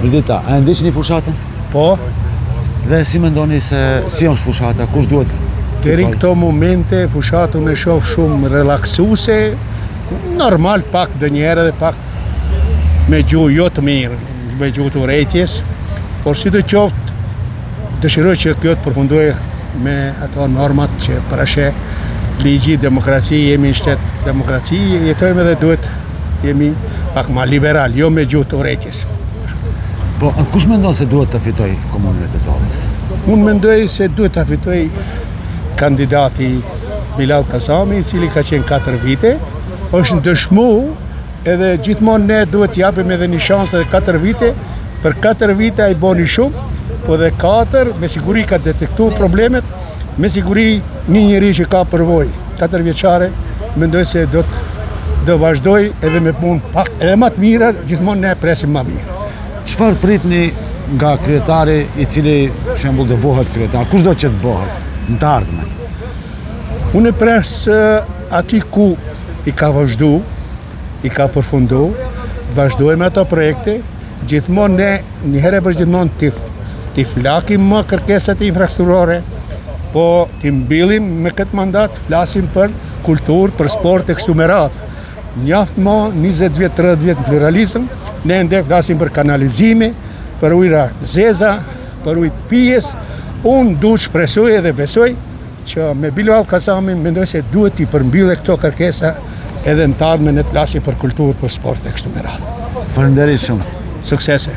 Mirdita, a e ndiqni fushatën? Po, Dhe si mendoni se si është fushata, kush duhet? deri në këto momente fushatën e shoh shumë relaksuse, normal pak dë njerë dhe pak me gjuhë jo të mirë, me gjuhë të urrejtjes, por si të qoftë dëshiroj që kjo të përfundoj me ato normat që parashe ligji, demokraci, jemi në shtet demokraci, jetojmë edhe duhet të jemi pak ma liberal, jo me gjuhë të urrejtjes. Po, kush mendon se duhet të fitoj komunën e Tetovës? Unë mendoj se duhet të fitoj kandidati Bilal Kasami, i cili ka qenë 4 vite, është ndëshmu edhe gjithmonë ne duhet t'japim edhe një shansë edhe 4 vite, për 4 vite ai boni shumë, po dhe 4 me siguri ka detektu problemet, me siguri një njeri që ka përvoj 4 vjeçare, mendoj se do të vazhdoj edhe me punë pak edhe më të mira, gjithmonë ne presim më mirë. Çfarë pritni nga kryetari i cili për shembull do bëhet kryetar? Kush do që të bëhet në të ardhmen? Unë pres aty ku i ka vazhdu, i ka përfundu, vazhdoj me ato projekte, gjithmonë ne një herë për gjithmonë t'i flakim më kërkesat infrastrukturore, po t'i mbillim me këtë mandat, flasim për kulturë, për sport e kështu me radhë. Njaftë më 20 vjet, 30 vjet në pluralizëm, ne ende flasim për kanalizime, për ujëra zeza, për ujë pijes. Unë du shpresoj edhe besoj që me Bilal Kasami mendoj se duhet t'i përmbyllë këto kërkesa edhe në të ardhmen ne të flasim për kulturë, për sport e kështu me radhë. Faleminderit shumë. Suksese.